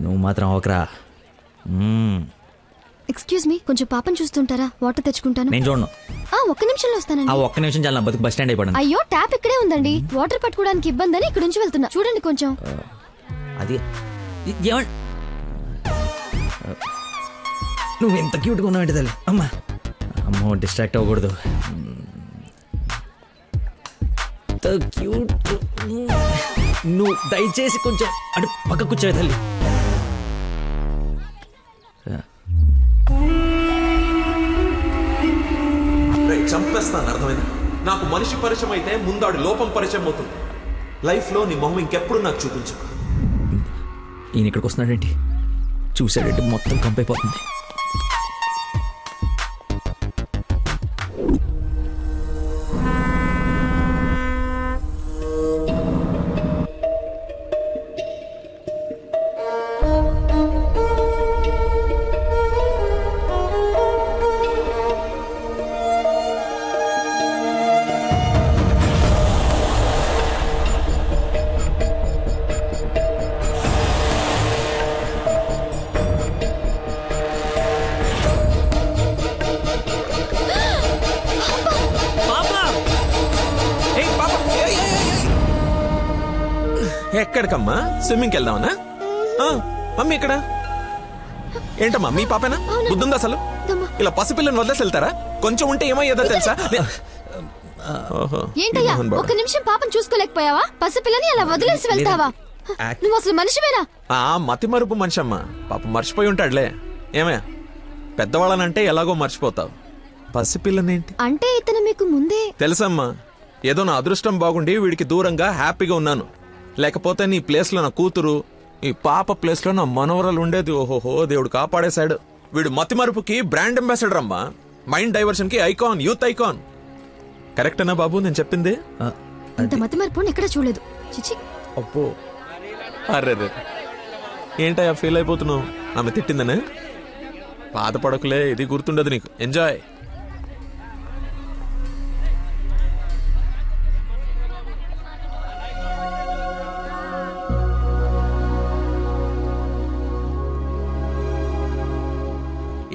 నువ్వు మాత్రం ఒకరా. Excuse me, కొంచెం పాపం చూస్తుంటారా? వాటర్ తెచ్చుకుంటాను. నేను చూడను. ఒక్క నిమిషంలో వస్తానండి. ఒక్క నిమిషం చాలా బతుకు బస్ స్టాండ్ అయిపోయాను. అయ్యో, ట్యాప్ ఇక్కడే ఉందండి. వాటర్ పట్టుకోవడానికి ఇబ్బంది అని ఇక్కడ నుంచి వెళ్తున్నా. చూడండి కొంచెం. అది నువ్వు ఎంత క్యూట్గా ఉన్నావు ఏంటి తల్లి. అమ్మో డిస్ట్రాక్ట్ అవ్వకూడదు. క్యూట్. నువ్వు దయచేసి కొంచెం అటు పక్క కూర్చోవే తల్లి. చంపేస్తాను, అర్థమైంది? నాకు మనిషి పరిచయం అయితే ముందాడు లోపం పరిచయం అవుతుంది. లైఫ్లో నీ మొహం ఇంకెప్పుడు నాకు చూపించు. ఈయన ఇక్కడికి వస్తున్నాడేంటి? చూసాడంటే మొత్తం కంపైపోతుంది. ఎక్కడికమ్మా? స్విమ్మింగ్కి వెళ్దామనా? మమ్మీ ఇక్కడ ఏంటమ్మా? మీ పాపేనా? బుద్ధుందా అసలు? ఇలా పసిపిల్లని వదిలేసి వెళ్తారా? కొంచెం ఉంటే ఏమయ్యేదో తెలుసా? ఏంటయ్యా, ఒక నిమిషం పాపం చూసుకోలేకపోయావా? పసిపిల్లని అలా వదిలేసి వెళ్తావా? నువ్వు అసలు మనిషివేనా? మతి మరుపు మనిషి అమ్మా. పాప మర్చిపోయి ఉంటాడులే. ఏమయ్యా, పెద్దవాళ్ళనంటే ఎలాగో మర్చిపోతావు. పసిపిల్లనేంటి అంటే ఇతను మీకు ముందే తెలుసమ్మా. ఏదో నా అదృష్టం బాగుండి వీడికి దూరంగా హ్యాపీగా ఉన్నాను. లేకపోతే నీ ప్లేస్ లో నా కూతురు, ఈ పాప ప్లేస్ లో నా మనవరాలు ఉండేది. ఓహోహో, దేవుడు కాపాడేశాడు. వీడు మతి మరుపుకి బ్రాండ్ అంబాసిడర్ అమ్మా. మైండ్ డైవర్షన్ కి ఐకాన్, యూత్ ఐకాన్. కరెక్టేనా బాబు నేను చెప్పింది? అంత మతి మరుపు ఎక్కడ చూడలేదు. చిచి. అబ్బో, అర్రే ఏంటయ్యా ఫీల్ అయిపోతున్నావు? ఆమె తిట్టిందనే? బాధపడకులే, ఇది గుర్తుండదు నీకు. ఎంజాయ్.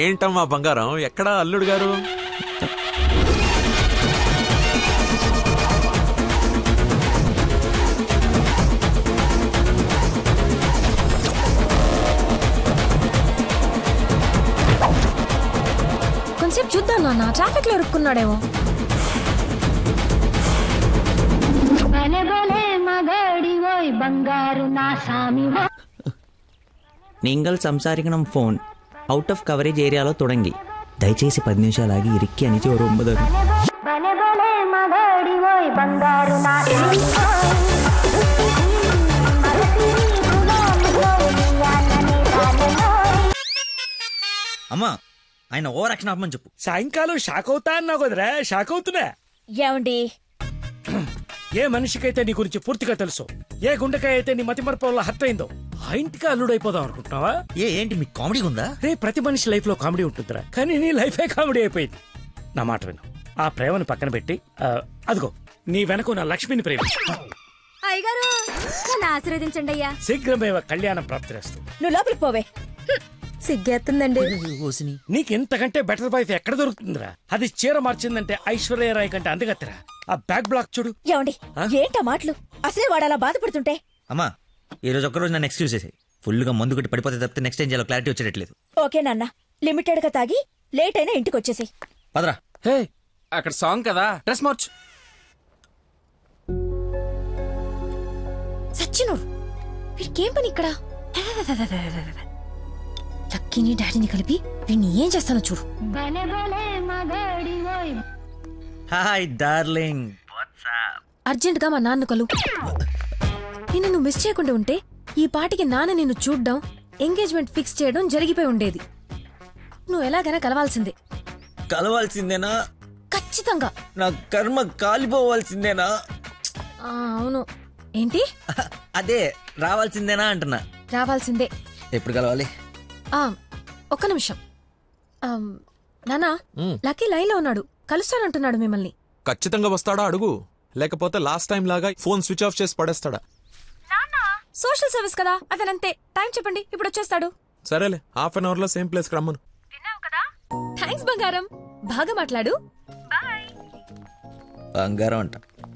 ఏంటమ్మా బంగారం, ఎక్కడా అల్లుడు గారు? కొంచెం చూద్దాం నాన్న, ట్రాఫిక్ లో ఇరుక్కున్నాడేమో. நீங்கள் സംസാരിക്കണം ഫോൺ ഔട്ട് ഓഫ് കവറേജ് ഏരിയలో തുടങ്ങി దయచేసి 10 నిమిషాలు ఆగి ఇరిక్కి అని ఒక 9. అమ్మా, ఆయన ఓవర్ యాక్షన్ ఆపమని చెప్పు. సాయంకాలం షాక్ అవుతా అన్నా కుదరా? షాక్ అవుతున్నా. ఏమండి, ఏ మనిషికైతే నీ గురించి పూర్తిగా తెలుసు, ఏ గుండెకాయ అయితే నీ మతి మరపు వల్ల హర్ట్ అయిందో, ఆ ఇంటికి అల్లుడైపోదాం అనుకుంటున్నావా? ఏంటి మీకు కామెడీ ఉందా? రే, ప్రతి మనిషి లైఫ్ లో కామెడీ ఉంటుందిరా, కానీ నీ లైఫే కామెడీ అయిపోయింది. నా మాట విను, ఆ ప్రేమను పక్కన పెట్టి అదిగో నీ వెనక నా లక్ష్మిని ప్రేమించు. అయ్యగారు నన్ను ఆశీర్వదించండి అయ్యా. శీఘ్రమేవ కళ్యాణం ప్రాప్తిరేస్తూ. నువ్వు లోపలికి పోవే. సిగ్గేస్తుందండి. నీకు ఇంతకంటే బెటర్ వైఫ్ ఎక్కడ దొరుకుతుందిరా? అది చీర మార్చిందంటే ఐశ్వర్యరాయ్ కంటే అందగత్తెరా. ఆ బ్యాక్ బ్లాక్ చూడు. ఏమండి, ఏంటా మాటలు? అసలే వాడు అలా బాధపడుతుంటే. అమ్మా, ఈ రోజు ఒక్కరోజు నన్ను ఎక్స్క్యూజ్ చేసేయి. ఫుల్ గా మందు కొట్టి పడిపోతే తప్పితే నెక్స్ట్ టైం చేయాలో క్లారిటీ వచ్చేటట్లేదు. ఓకే నాన్న, లిమిటెడ్ గా తాగి లేట్ అయినా ఇంటికి వచ్చేసి. పదరా. హే, అక్కడ సాంగ్ కదా, డ్రెస్ మార్చు. సచ్చినోడు, వీడికేం పని ఇక్కడ? లక్కీని డాడీని కలిపి వీడిని ఏం చేస్తానో చూడు. Hi darling. అర్జెంట్ గా మా నాన్న కలు. నిన్ను నువ్వు మిస్ చేయకుండా ఉంటే ఈ పాటికి నాన్న నిన్ను చూడ్డం, ఎంగేజ్మెంట్ ఫిక్స్ చేయడం జరిగిపోయి ఉండేది. నువ్వు ఎలాగైనా కలవాల్సిందే. కలవాల్సిందేనా? ఖచ్చితంగా. నా కర్మ కాలిపోవాల్సిందేనా? అవును. ఏంటి? అదే రావాల్సిందేనా అంటున్నా. రావాల్సిందే. ఎప్పుడు కలవాలి? ఒక్క నిమిషం. నానా, లక్కీ లైన్ లో ఉన్నాడు, కలుస్తానంటున్నాడు మిమ్మల్ని. ఖచ్చితంగా వస్తాడా అడుగు, లేకపోతే లాస్ట్ టైం లాగా ఫోన్ స్విచ్ ఆఫ్ చేసి పడేస్తాడా? సోషల్ సర్వీస్ కదా, అతనంతే. టైం చెప్పండి, ఇప్పుడు వచ్చేస్తాడు. సరేలే, హాఫ్ అన్ అవర్ లో సేమ్ ప్లేస్ కి రమ్మను. థ్యాంక్స్ బంగారం, బాగా మాట్లాడు. బంగారం అంట,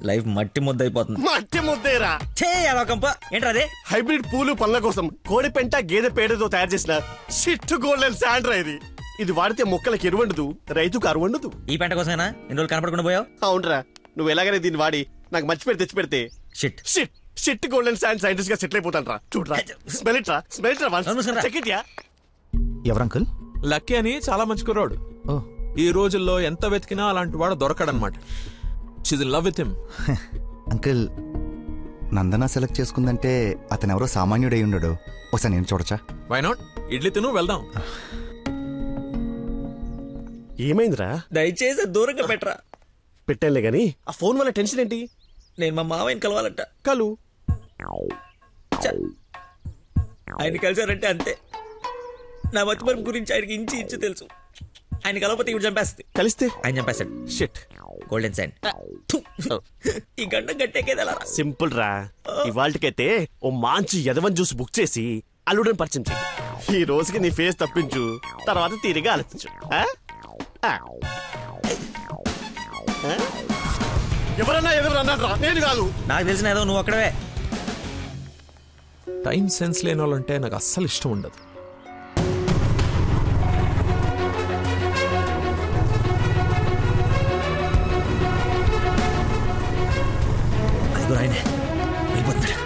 లైఫ్ మట్టి ముద్ద అయిపోతుంది. మట్టి ముద్దేరా ఏంట్రా అదే? హైబ్రిడ్ పూలు పళ్ళ కోసం కోడి పెంట గేదె పేడతో తయారు చేసిన షిట్ గోల్డెన్ శాండ్రా ఇది. ఇది వాడితే మొక్కలకి ఎరువండదు, రైతుకు అరువండదు. ఈ పంట కోసమేనా ఇన్ని రోజులు కనపడకుండా పోయావు? అవునరా, నువ్వు ఎలాగైనా దీన్ని వాడి నాకు మంచి పేరు తెచ్చి పెడితే shit shit shit golden sand scientist గా సెటిల్ అయిపోతాను రా. చూడరా, స్మెల్ ఇట్ రా, స్మెల్ ఇట్ రా, చెక్ ఇట్ యా. ఎవరు అంకుల్? లక్కీ అని చాలా మంచి కుర్రాడు. ఈ రోజుల్లో ఎంత వెతికినా అలాంటి వాడు దొరకడనమాట. She's in love with him. Uncle, Nandana select చేసుకుందంటే అతను ఎవరో సామాన్యుడై ఉండడు. ఒకసారి నేను చూడచ్చా? Why not? ఇడ్లీ తిను, వెళ్దాం. ఏమైందిరా? దయచేసి దూరంగా పెట్టరా. పెట్టానులే గాని ఆ ఫోన్ వల్ల టెన్షన్ ఏంటి? నేను మా మావయ్యని కలవాలంట. కలు ఆయన కలిసారంటే అంతే. నా మతిమరుపు గురించి ఆయనకి ఇంచి ఇంచు తెలుసు. ఆయన కలవకపోతే ఇప్పుడు చంపేస్తుంది. కలిస్తే ఆయన చంపేస్తాడు. షిట్. Golden sand. ఈ గంట గట్టేకేదలా సింపుల్ రా. ఇవాళకైతే ఓ మంచి యదవన్ జ్యూస్ బుక్ చేసి అల్లుడని పరిచయం చెయ్యి. ఈ రోజుకి నీ ఫేస్ తప్పించు, తర్వాత తీరిగా ఆలోచించు. ఎవరన్నా ఎదురన్నారా? నేను కాదు. నాకు తెలిసిన ఏదో నువ్వు అక్కడవే. టైం సెన్స్ లేని వాళ్ళంటే నాకు అస్సలు ఇష్టం ఉండదు. ఆయనే వెళ్ళిపోతున్నాడు.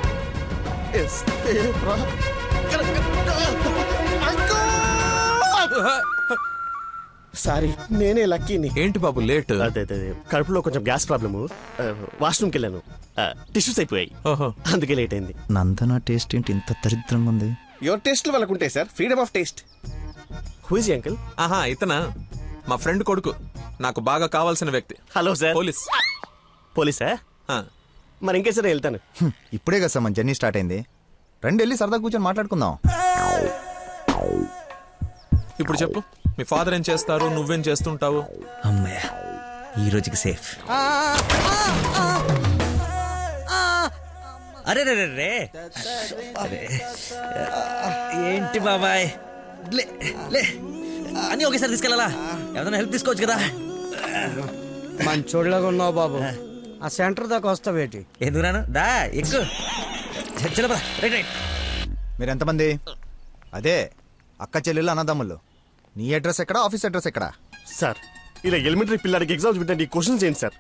సారీ, నేనే లక్కీని. ఏంటి బాబు లేట్? అదే కడుపులో కొంచెం గ్యాస్ ప్రాబ్లము. వాష్రూమ్కి వెళ్ళాను, టిష్యూస్ అయిపోయాయి, అందుకే లేట్ అయింది. నందన టేస్ట్ ఏంటి ఇంత దరిద్రంగా ఉంది? యువర్ టేస్ట్ వాళ్ళకు ఉంటాయి sir, freedom of taste. Who is uncle? ఆహా, ఇతనా మా ఫ్రెండ్ కొడుకు, నాకు బాగా కావాల్సిన వ్యక్తి. Hello sir. పోలీస్. పోలీసా? మరి ఇంకే సరే వెళ్తాను. ఇప్పుడే కదా సార్ మన జర్నీ స్టార్ట్ అయింది. రండి వెళ్ళి సరదా కూర్చొని మాట్లాడుకుందాం. ఇప్పుడు చెప్పు, మీ ఫాదర్ ఏం చేస్తారు, నువ్వేం చేస్తుంటావు? అమ్మయ్య, ఈ రోజుకి సేఫ్. అరే రే రే అరే, ఏంటి బాబాయ్, లే లే అని ఒకేసారి తీసుకెళ్ళాలా? ఏదైనా హెల్ప్ తీసుకోవచ్చు కదా. మంచోళ్ళగా ఉన్నావు బాబు. ఆ సెంటర్ దాకా వస్తావేటి? ఎందుకు రాను? దా ఎక్కు. Right right. మీరు ఎంతమంది? అదే అక్క చెల్లెళ్ళు అన్నదమ్ముళ్ళు. నీ అడ్రస్ ఎక్కడ, ఆఫీస్ అడ్రస్ ఎక్కడ? సార్, ఇలా ఎలిమెంటరీ పిల్లలకి ఎగ్జామ్స్ పెట్టండి, క్వశ్చన్స్ ఏంటి సార్?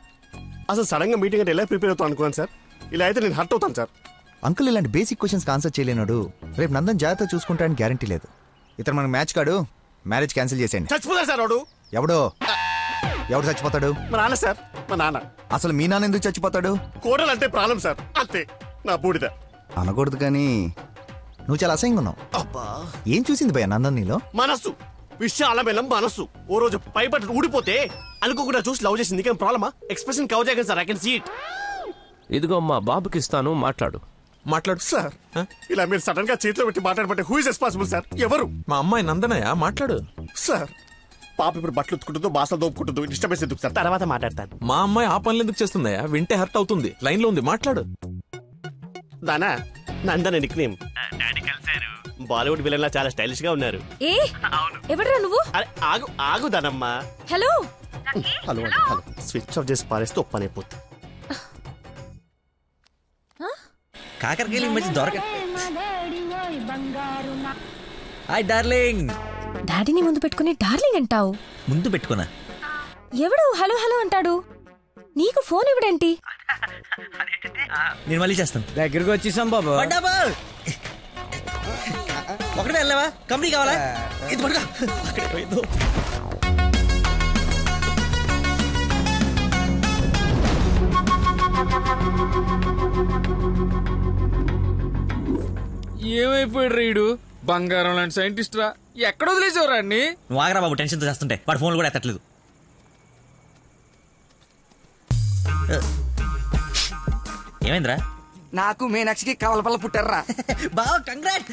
అసలు సడన్ గా మీటింగ్ అంటే ఎలా ప్రిపేర్ అవుతాను అనుకున్నాను సార్. ఇలా అయితే నేను హర్ట్ అవుతాను సార్. అంకుల్, ఇలాంటి బేసిక్ క్వశ్చన్స్ ఆన్సర్ చేయలేనాడు. రేపు నందన్ జాగ్రత్త చూసుకుంటానికి గ్యారంటీ లేదు. ఇతను మనకు మ్యాచ్ కాడు. మ్యారేజ్ క్యాన్సిల్ చేసేయండి. చచ్చిపోతాడు సార్ వాడు. ఎవడు చచ్చిపోతాడు? మా నాన్న సార్, మా నాన్న. అసలు మీ నాన్న ఎందుకు చచ్చిపోతాడు? కోడలు అంటే ప్రాణం సార్, అంతే. నా బూడిద అనకూడదు కానీ నువ్వు చాలా అసహ్యంగా ఉన్నావు. ఏం చూసింది భయ్య నందన్ నీలో? మనస్సు, విశాలమైన మనస్సు. ఓ రోజు పైపట్టు ఊడిపోతే అనుకోకుండా చూసి లవ్ చేసింది. కానీ ప్రాబ్లమా? ఎక్స్ప్రెషన్ కవర్ చేయగలను sir. I can see it. ఇదిగో మా బాబుకి ఇస్తాను, మాట్లాడు. మాట్లాడు సార్. ఇలా మీరు సడన్ గా చేతిలో పెట్టి మాట్లాడబట్టే హూ ఇస్ రెస్పాన్సిబుల్ సార్? ఎవరు? మా అమ్మాయి నందనయ్య, మాట్లాడు. సార్, పాప ఇప్పుడు బట్టలు ఉత్తుకుంటుందో, బాసలు దోపుకుంటుందో, డిస్టర్బెన్స్ ఎందుకు సార్? తర్వాత మాట్లాడతాను. మా అమ్మాయి ఆ పనులు ఎందుకు చేస్తుందయ్యా? వింటే హర్ట్ అవుతుంది. లైన్ లో ఉంది, మాట్లాడు. దానా నందన నిక్ నేమ్. బాలీవుడ్ విలన్ లా చాలా స్టైలిష్ గా ఉన్నారు. ఏ ఎవడరా నువ్వు? అరే ఆగు ఆగు దానమ్మా. Hello hello hello. Switch off చేసి పారేస్తే ఒప్పనైపోతుంది. కాకరకాయలు ఈ మధ్య దొరక. Hi darling. డాడీని ముందు పెట్టుకుని డార్లింగ్ అంటావు? ముందు పెట్టుకున్నా. ఎవడు హలో హలో అంటాడు? నీకు ఫోన్ ఇవ్వడేంటి? నేను మళ్ళీ చేస్తాను. దగ్గరికి వచ్చేసాం బాబు. ఒకటే వెళ్ళావా? కంపెనీ కావాలా? ఇది పడుకో. అక్కడే పోయిందో. ఏమైపోయాడు రీడు? బంగారం లాంటి సైంటిస్ట్ రా. ఎక్కడ వదిలేసేవరా అన్ని? నువ్వు ఆగరా బాబు, టెన్షన్తో చేస్తుంటే. వాడు ఫోన్లు కూడా ఎత్తట్లేదు. ఏమైందిరా? నాకు మీనాక్షికి కవలపల్ల పుట్టారా. బావ కంగ్రాట్.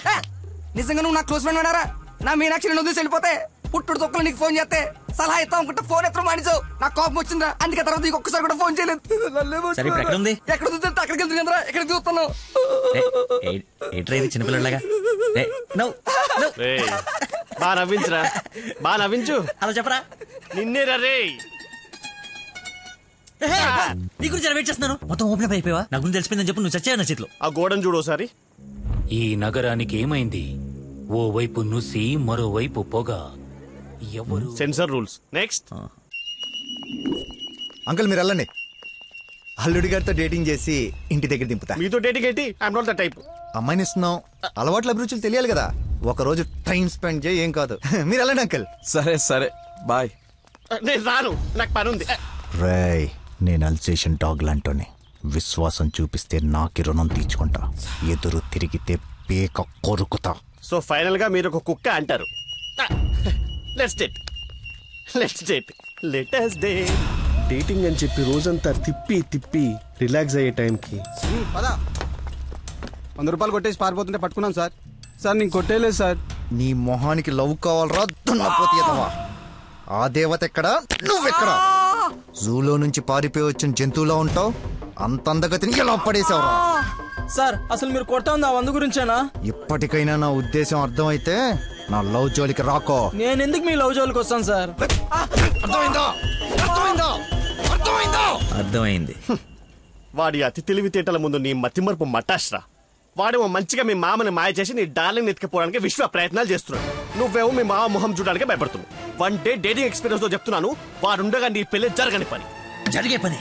నిజంగా నువ్వు నా క్లోజ్ ఫ్రెండ్ ఉన్నారా? నా మీనాక్షి నేను వదిలేసి వెళ్ళిపోతే పుట్టుడు తొక్కలు నీకు ఫోన్ చేస్తే సలహా ఇస్తాం అనుకుంటే ఫోన్ ఎత్తడం మానేసావు. నాకు కోపం వచ్చిందా, అందుకే తర్వాత నీకు ఒక్కసారి కూడా ఫోన్ చేయలేదు. సరే ఇప్పుడు ఎక్కడ ఉంది? ఎక్కడ చూస్తే అక్కడికి వెళ్తుంది కదరా, ఎక్కడ చూస్తాను. ఏంట్రా ఇది చిన్నపిల్లలాగా? బాగా నవ్వించురా, బాగా నవ్వించు. అలా చెప్పరా. నిన్నే రే. నీ గురించి వెయిట్ చేస్తున్నాను. మొత్తం ఓపెన్ అప్ అయిపోయావా? నా గురించి తెలిసిపోయిందని చెప్పి నువ్వు చచ్చావు నా చేతిలో. ఆ గోడను చూడు ఒకసారి. ఈ నగరానికి ఏమైంది? ఓ వైపు నుసి, మరోవైపు పొగ. ఎవరు? Sensor rules. నెక్స్ట్. అంకుల్ మీరు వెళ్ళండి. అల్లుడి గారితో డేటింగ్ చేసి ఇంటి దగ్గర దింపుతా. మీతో డేటింగ్ ఏంటి? I'm not the type. అమ్మాయిని ఇస్తున్నాం, అలవాట్ల అభిరుచులు తెలియాలి కదా. ఒక రోజు టైం స్పెండ్ చేయి, ఏం కాదు. మీరు వెళ్ళండి అంకుల్. సరే సరే బాయ్. నేను రాను, నాకు పని ఉంది. రేయ్, నేను అల్సేషన్ డాగ్ లాంటోని. విశ్వాసం చూపిస్తే నాకి రుణం తీర్చుకుంటా, ఎదురు తిరిగితే పేక కొరుకుతా. సో ఫైనల్ గా మీరు ఒక కుక్క అంటారు. Let's date, let's date, let us date. Dating అని చెప్పి రోజంతా తిప్పి తిప్పి రిలాక్స్ అయ్యే టైంకి 100 రూపాయలు కొట్టేసి పారిపోతుంటే పట్టుకున్నాం సార్. సార్ నేను కొట్టేయలేదు సార్. నీ మొహానికి లవ్ కావాలరా దున్నపోతీయదవా? ఆ దేవత ఎక్కడా, నువ్వెక్కడా? జూలో నుంచి పారిపోయి వచ్చిన జంతువులా ఉంటావు. అంత అందగతిని ఎలా పడేసావురా? సార్ అసలు మీరు కొట్టా ఉంది ఆ 100 గురించేనా? ఇప్పటికైనా నా ఉద్దేశం అర్థమైతే నా లవ్ జోలికి రాకో. నేను ఎందుకు మీ లవ్ జోలికి వస్తాను సార్? అర్థమైందా? అర్థమైందా? అర్థమైందా? అర్థమైంది. వాడి అతి తెలివితేటల ముందు నీ మతిమరుపు మటాష్రా. వాడేమో మంచిగా మీ మామని మాయ చేసి నీ డార్లింగ్ ఎత్తుకుపోవడానికి విశ్వ ప్రయత్నాలు చేస్తున్నాడు. నువ్వేమో మీ మామ మొహం చూడడానికి భయపడుతున్నావు. 1 డే డేటింగ్ ఎక్స్పీరియన్స్ తో చెప్తున్నాను, వాడుండగా నీ పెళ్లి జరగని పని. జరిగే పని.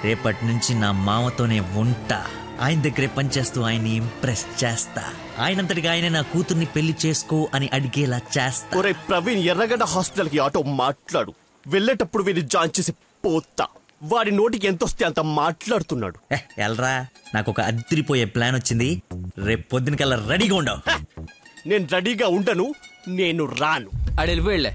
రేపటి నుంచి నా మామతోనే ఉంటా. ఆయన దగ్గరే పనిచేస్తూ ఆయన్ని ఇంప్రెస్ చేస్తా. ఆయనంతటిగా ఆయన నా కూతుర్ని పెళ్లి చేసుకో అని అడిగేలా చేస్తా. ఒరే ప్రవీణ్, ఎర్రగడ్డ హాస్పిటల్ కి ఆటో మాట్లాడు. వెళ్ళేటప్పుడు వీడిని జాయిన్ చేసి పోతా. వాడి నోటికి ఎంతొస్తే అంత మాట్లాడుతున్నాడు. ఎల్రా, నాకు ఒక అదిరిపోయే ప్లాన్ వచ్చింది. రేపు పొద్దునకల్లా రెడీగా ఉండవు. నేను రెడీగా ఉండను, నేను రాను. ఆడు వెళ్ళిపోయాడులే.